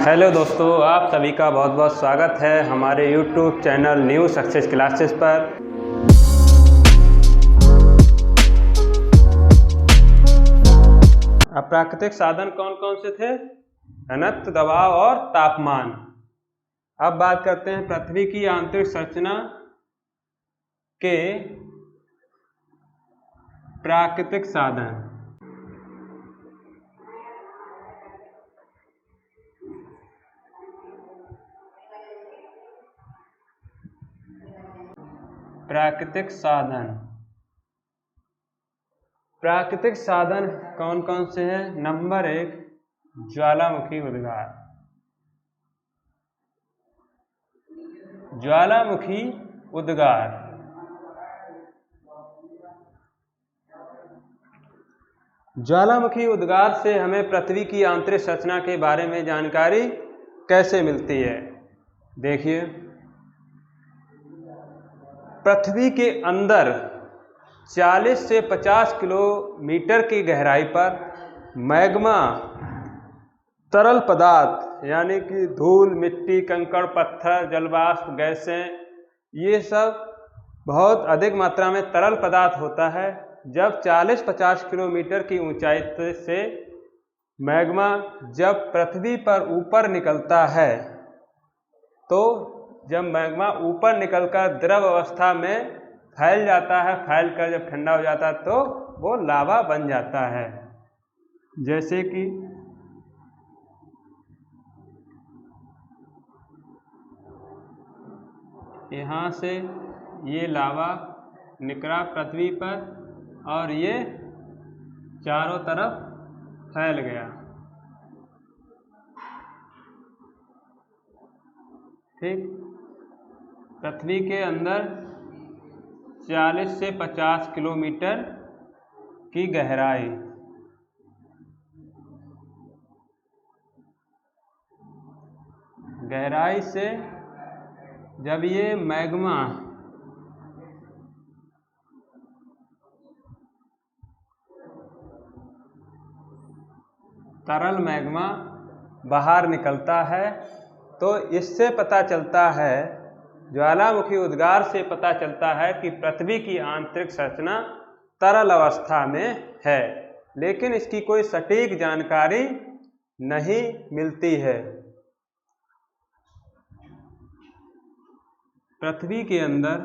Hello दोस्तों, आप सभी का बहुत बहुत स्वागत है हमारे YouTube channel new success classes पर। अप्राकृतिक साधन कौन कौन से थे? घनत्व, दबाव और तापमान। अब बात करते हैं पृथ्वी की आंतरिक संरचना के प्राकृतिक साधन। प्राकृतिक साधन प्राकृतिक साधन कौन कौन से हैं? नंबर 1, ज्वालामुखी उद्गार। ज्वालामुखी उद्गार ज्वालामुखी उद्गार से हमें पृथ्वी की आंतरिक संरचना के बारे में जानकारी कैसे मिलती है? देखिए, पृथ्वी के अंदर 40 से 50 किलोमीटर की गहराई पर मैग्मा तरल पदार्थ यानी कि धूल, मिट्टी, कंकड़, पत्थर, जलवाष्प, गैसें, ये सब बहुत अधिक मात्रा में तरल पदार्थ होता है। जब 40-50 किलोमीटर की ऊंचाई से मैग्मा जब पृथ्वी पर ऊपर निकलता है, तो जब मैग्मा ऊपर निकलकर द्रव अवस्था में फैल जाता है, फैलकर जब ठंडा हो जाता है तो वो लावा बन जाता है। जैसे कि यहाँ से ये लावा निकला पृथ्वी पर और ये चारों तरफ फैल गया। ठीक, पृथ्वी के अंदर 40 से 50 किलोमीटर की गहराई, से जब ये मैग्मा तरल मैग्मा बाहर निकलता है, तो इससे पता चलता है, ज्वालामुखी उद्गार से पता चलता है कि पृथ्वी की आंतरिक संरचना तरल अवस्था में है, लेकिन इसकी कोई सटीक जानकारी नहीं मिलती है। पृथ्वी के अंदर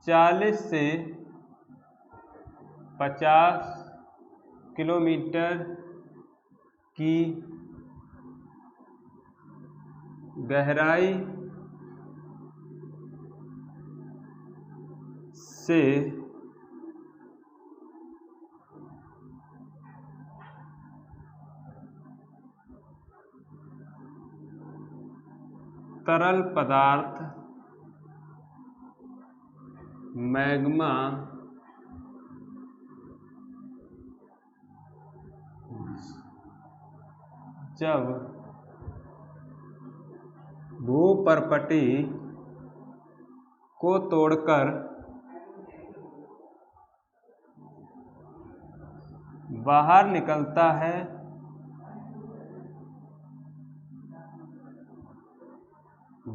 40 से 50 किलोमीटर की गहराई से तरल पदार्थ मैग्मा जब भूपर्पटी को तोड़कर बाहर निकलता है,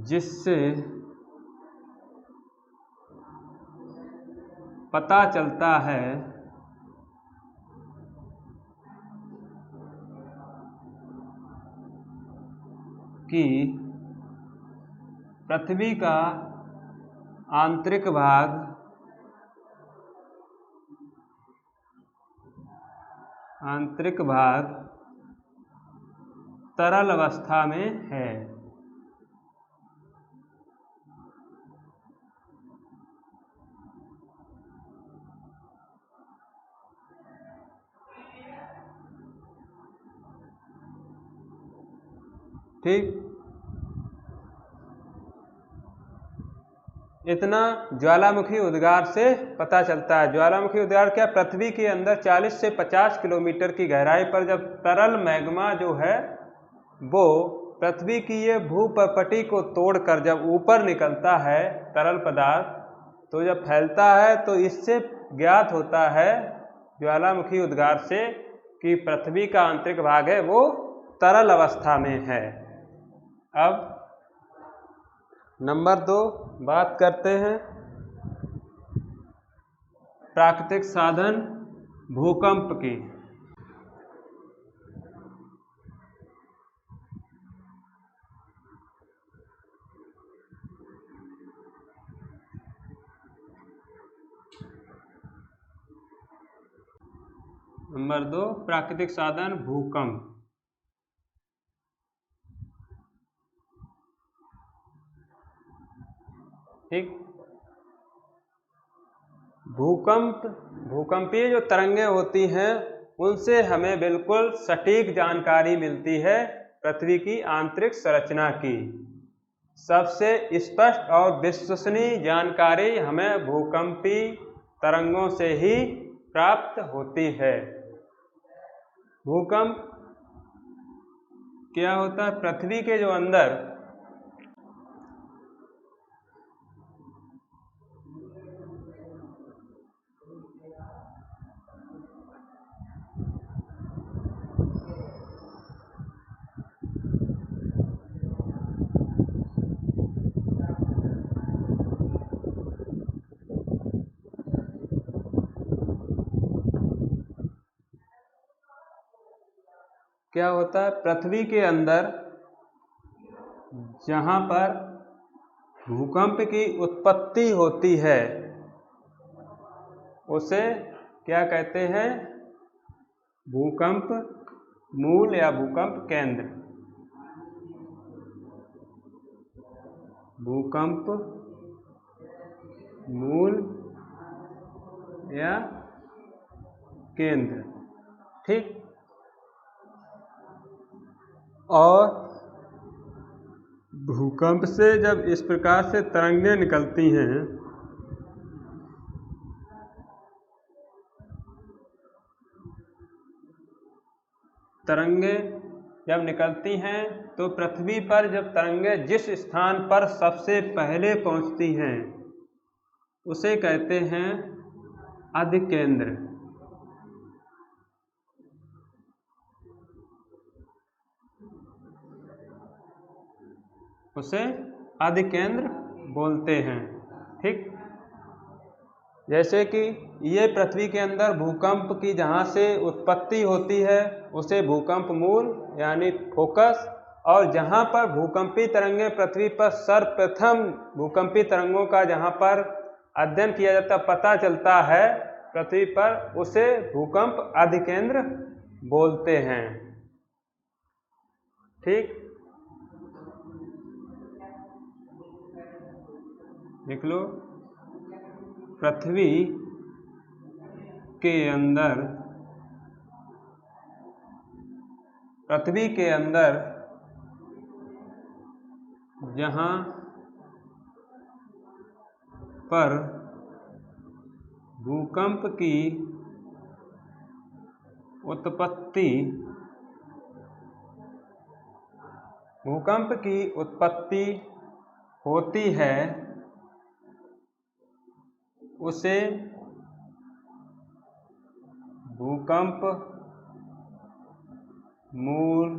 जिससे पता चलता है कि पृथ्वी का आंतरिक भाग तरल अवस्था में है। ठीक, इतना ज्वालामुखी उद्गार से पता चलता है। ज्वालामुखी उद्गार क्या? पृथ्वी के अंदर 40 से 50 किलोमीटर की गहराई पर जब तरल मैग्मा जो है वो पृथ्वी की ये भूपर्पटी को तोड़कर जब ऊपर निकलता है तरल पदार्थ, तो जब फैलता है तो इससे ज्ञात होता है ज्वालामुखी उद्गार से कि पृथ्वी का आंतरिक भाग है वो तरल अवस्था में है। अब नंबर 2 बात करते हैं प्राकृतिक साधन भूकंप की। नंबर 2 प्राकृतिक साधन भूकंप। ठीक, भूकंपीय जो तरंगें होती हैं उनसे हमें बिल्कुल सटीक जानकारी मिलती है पृथ्वी की आंतरिक संरचना की। सबसे स्पष्ट और विश्वसनीय जानकारी हमें भूकंपीय तरंगों से ही प्राप्त होती है। भूकंप क्या होता है? पृथ्वी के जो अंदर क्या होता है? पृथ्वी के अंदर जहाँ पर भूकंप की उत्पत्ति होती है उसे क्या कहते हैं? भूकंप मूल या भूकंप केंद्र। भूकंप मूल या केंद्र। ठीक, और भूकंप से जब इस प्रकार से तरंगें निकलती हैं तो पृथ्वी पर जब तरंगें जिस स्थान पर सबसे पहले पहुंचती हैं उसे कहते हैं अधिकेंद्र। उसे अधिकेंद्र बोलते हैं। ठीक, जैसे कि ये पृथ्वी के अंदर भूकंप की जहाँ से उत्पत्ति होती है उसे भूकंप मूल यानी फोकस, और जहाँ पर भूकंपी तरंगें पृथ्वी पर सर्वप्रथम भूकंपी तरंगों का जहाँ पर अध्ययन किया जाता पता चलता है पृथ्वी पर, उसे भूकंप अधिकेंद्र बोलते हैं। ठीक, देख लो, पृथ्वी के अंदर जहाँ पर भूकंप की उत्पत्ति होती है उसे भूकंप मूल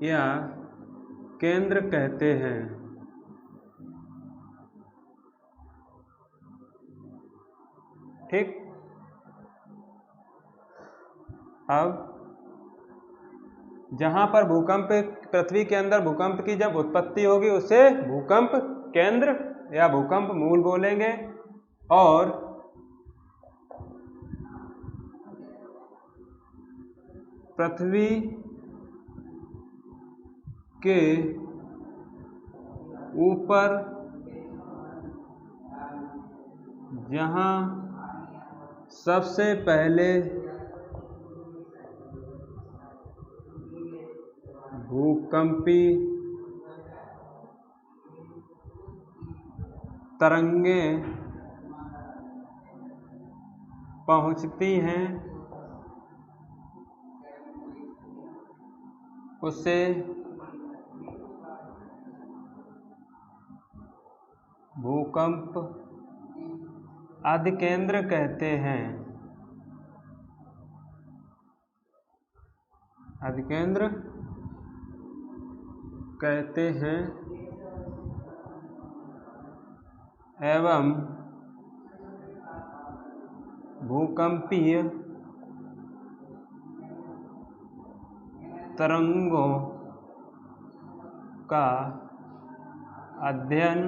या केंद्र कहते हैं। ठीक, अब जहाँ पर पृथ्वी के अंदर भूकंप की जब उत्पत्ति होगी उसे भूकंप केंद्र या भूकंप मूल बोलेंगे, और पृथ्वी के ऊपर जहाँ सबसे पहले भूकंपी तरंगें पहुंचती हैं उसे भूकंप अधिकेंद्र कहते हैं। अधिकेंद्र कहते हैं एवं भूकंपीय तरंगों का अध्ययन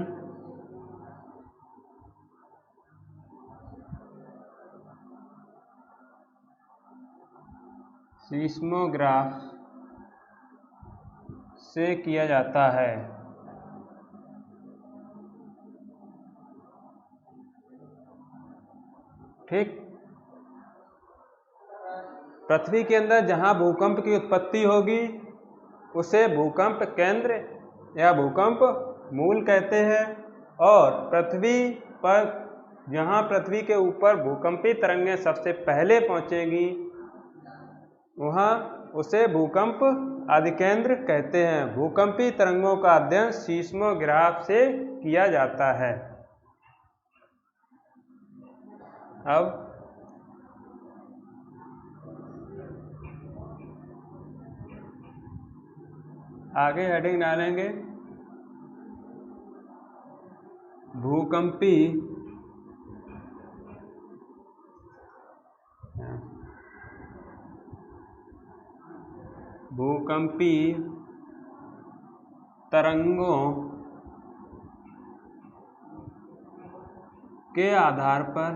सीस्मोग्राफ से किया जाता है। ठीक। पृथ्वी के अंदर जहां भूकंप की उत्पत्ति होगी उसे भूकंप केंद्र या भूकंप मूल कहते हैं, और पृथ्वी पर जहां पृथ्वी के ऊपर भूकंपी तरंगें सबसे पहले पहुंचेगी वहां उसे भूकंप अधिकेंद्र कहते हैं। भूकंपी तरंगों का अध्ययन सीस्मोग्राफ से किया जाता है। अब आगे हेडिंग डालेंगे भूकंपी तरंगों के आधार पर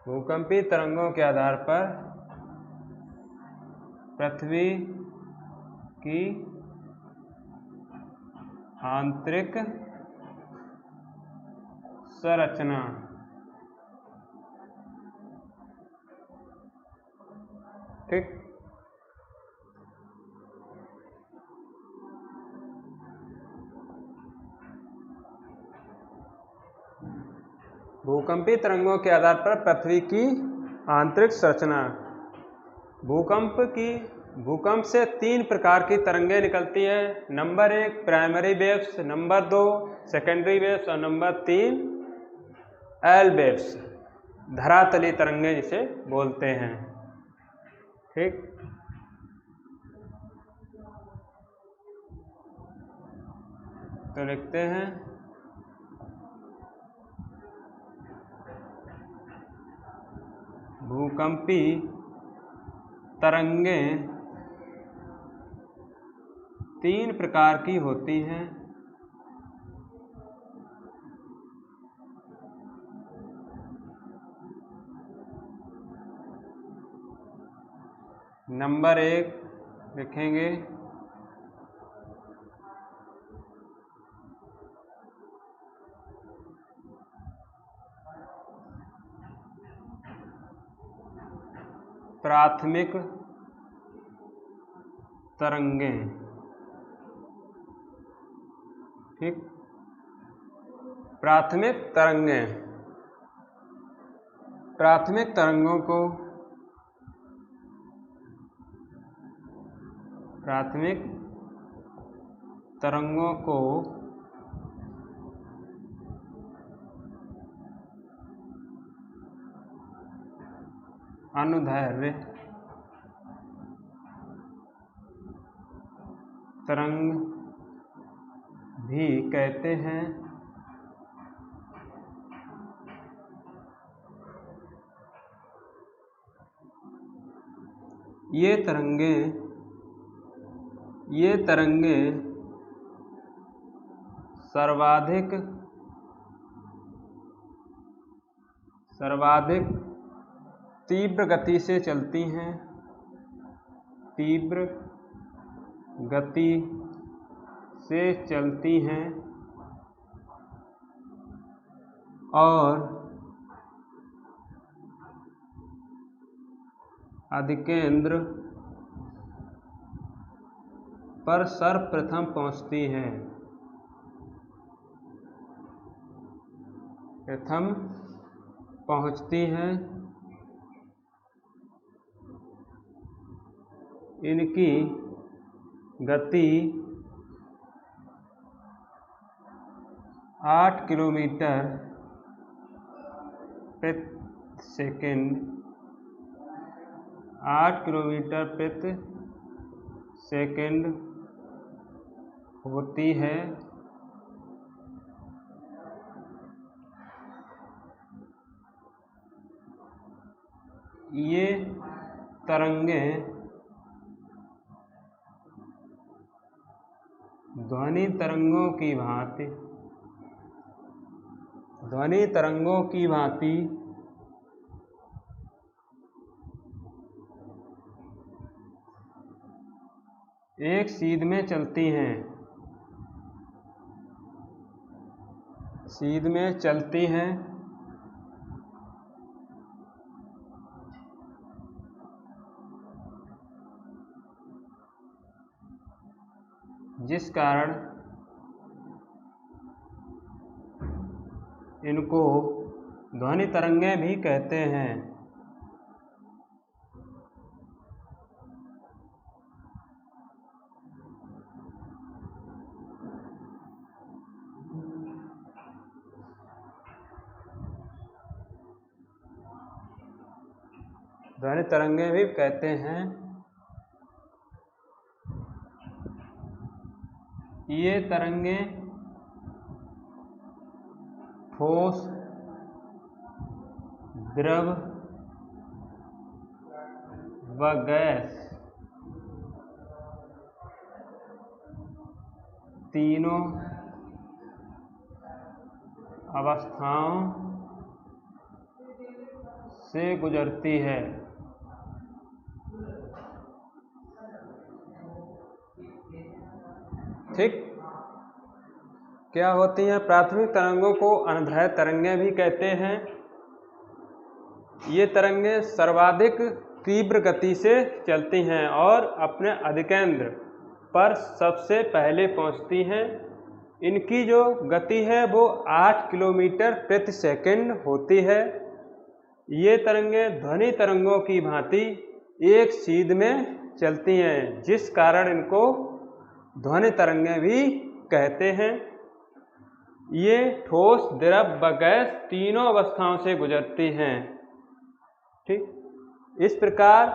भूकंपी तरंगों के आधार पर पृथ्वी की आंतरिक संरचना ठीक। भूकंपी तरंगों के आधार पर पृथ्वी की आंतरिक संरचना। भूकंप से 3 प्रकार की तरंगें निकलती हैं। Number 1 primary waves, number 2 secondary waves और नंबर 3 एल वेव्स, धरातली तरंगें जिसे बोलते हैं। ठीक। तो लिखते हैं भूकंपी तरंगें 3 प्रकार की होती हैं। नंबर 1 लिखेंगे प्राथमिक तरंगें। ठीक। प्राथमिक तरंगों को अनुदैर्ध्य तरंग भी कहते हैं। ये तरंगें सर्वाधिक तीव्र गति से चलती हैं। तीव्र गति से चलती हैं और अधिकेंद्र पर सर्वप्रथम पहुंचती हैं। इनकी गति 8 किलोमीटर प्रति सेकंड 8 किलोमीटर प्रति सेकंड होती है। ये तरंगें ध्वनि तरंगों की भांति एक सीध में चलती हैं, जिस कारण इनको ध्वनि तरंगें भी कहते हैं। ध्वनि तरंगें भी कहते हैं। ये तरंगें ठोस, द्रव व गैस तीनों अवस्थाओं से गुजरती है। ठीक। क्या होती हैं? प्राथमिक तरंगों को अनुदैर्ध्य तरंगें भी कहते हैं। ये तरंगें सर्वाधिक तीव्र गति से चलती हैं और अपने अधिकेंद्र पर सबसे पहले पहुंचती हैं। इनकी जो गति है वो 8 किलोमीटर प्रति सेकंड होती है। ये तरंगें ध्वनि तरंगों की भांति एक सीध में चलती हैं, जिस कारण इनको ध्वनि तरंगें भी कहते हैं। ये ठोस, द्रव व गैस तीनों अवस्थाओं से गुजरती हैं। ठीक। इस प्रकार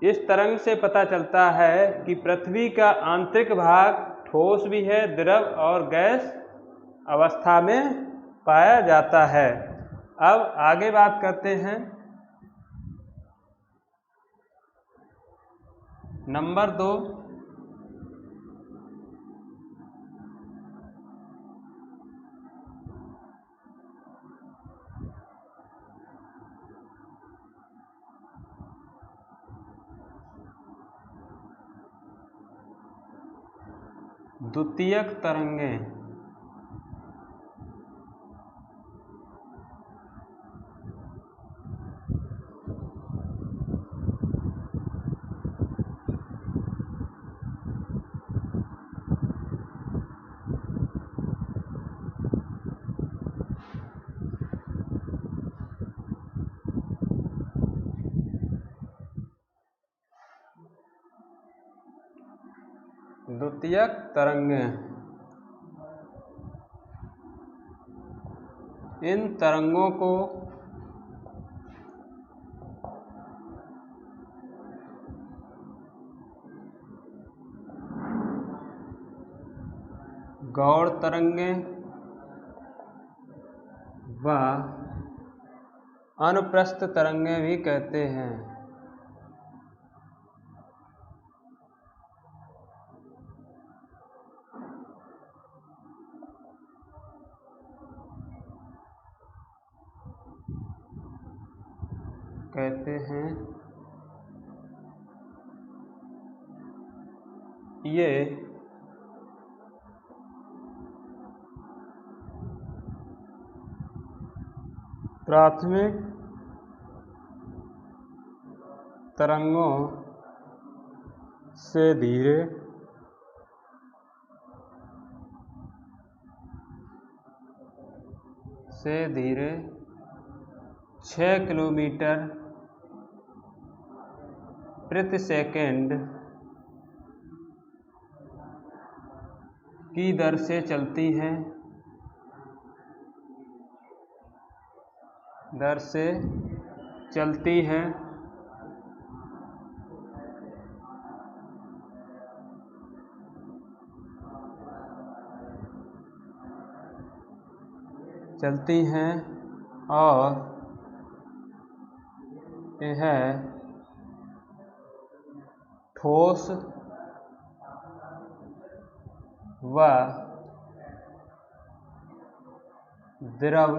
इस तरंग से पता चलता है कि पृथ्वी का आंतरिक भाग ठोस भी है, द्रव और गैस अवस्था में पाया जाता है। अब आगे बात करते हैं। नंबर 2, द्वितीयक तरंगें। द्वितीयक तरंगें, इन तरंगों को गौड़ तरंगें व अनुप्रस्थ तरंगें भी कहते हैं। ये प्राथमिक तरंगों से धीरे से धीरे 6 किलोमीटर प्रति सेकंड की दर से चलती हैं, दर से चलती हैं। चलती हैं और यह ठोस व द्रव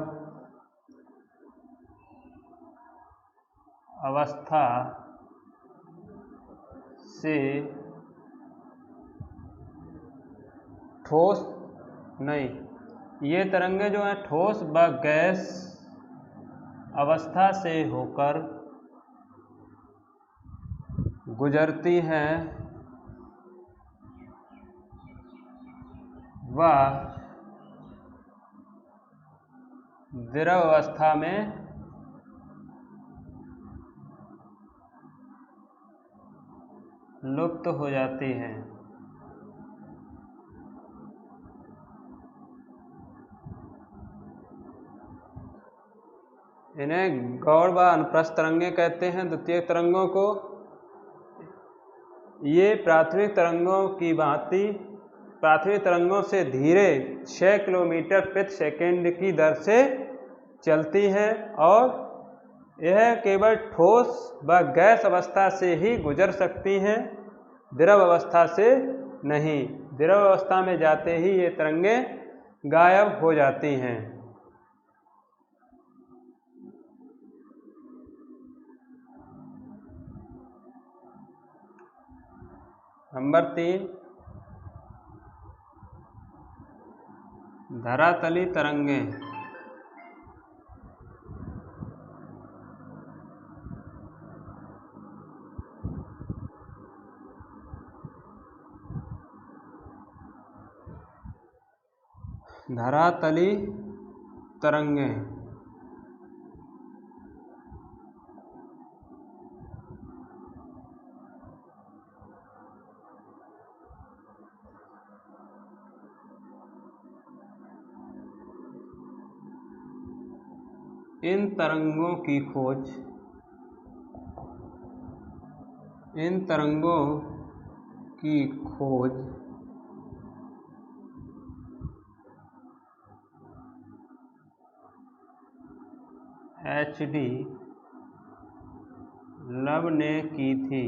अवस्था से ठोस नहीं, ये तरंगें जो हैं ठोस व गैस अवस्था से होकर गुजरती हैं व द्रव अवस्था में लुप्त हो जाती हैं। इन्हें गौड़ व अनुप्रस्थ तरंगें कहते हैं। द्वितीयक तरंगों को ये प्राथमिक तरंगों की भांति प्राथमिक तरंगों से धीरे 6 किलोमीटर प्रति सेकंड की दर से चलती है और यह केवल ठोस व गैस अवस्था से ही गुजर सकती हैं, द्रव अवस्था से नहीं। द्रव अवस्था में जाते ही ये तरंगें गायब हो जाती हैं। नंबर 3, धरातली तरंगें। धरातली तरंगें इन तरंगों की खोज HD लव ने की थी।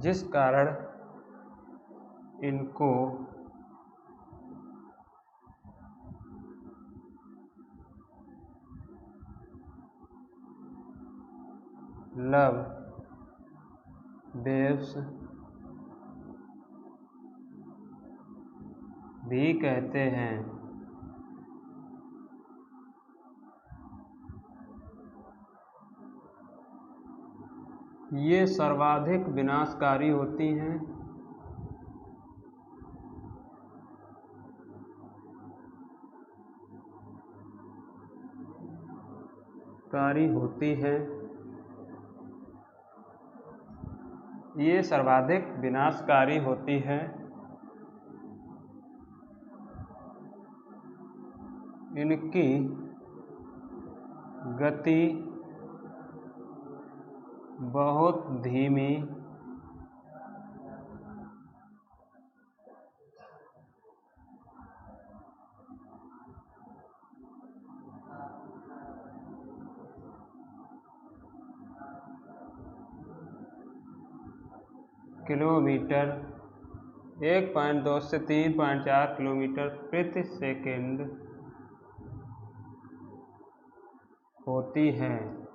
जिस कारण इनको लव वेव्स भी कहते हैं। ये सर्वाधिक विनाशकारी होती हैं। ये सर्वाधिक विनाशकारी होती है। इनकी गति बहुत धीमी किलोमीटर 1.2 से 3.4 किलोमीटर प्रति सेकंड होती हैं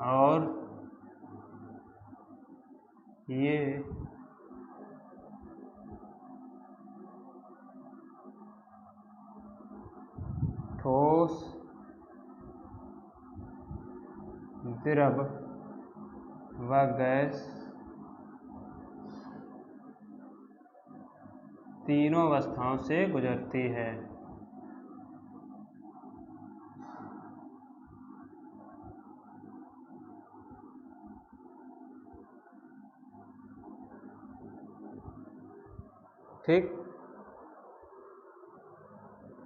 और ये ठोस द्रव व गैस तीनों अवस्थाओं से गुजरती है। ठीक।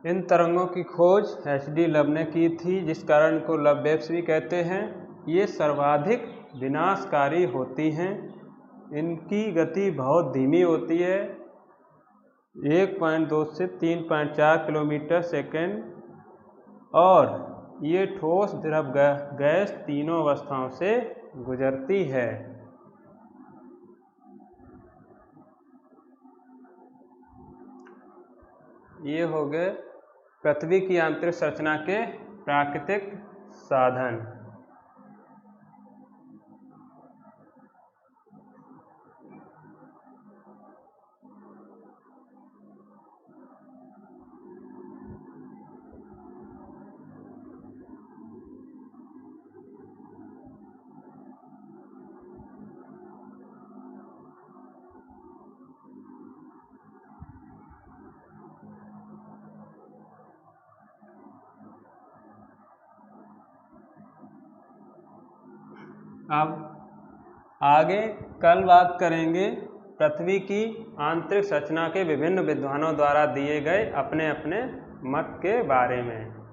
इन तरंगों की खोज HD लव ने की थी, जिस कारण को लव वेव्स भी कहते हैं। ये सर्वाधिक विनाशकारी होती हैं। इनकी गति बहुत धीमी होती है, 1.2 से 3.4 किलोमीटर सेकेंड, और ये ठोस द्रव गैस तीनों अवस्थाओं से गुजरती है। ये हो गए पृथ्वी की आंतरिक संरचना के प्राकृतिक साधन। अब आगे कल बात करेंगे पृथ्वी की आंतरिक संरचना के विभिन्न विद्वानों द्वारा दिए गए अपने अपने मत के बारे में।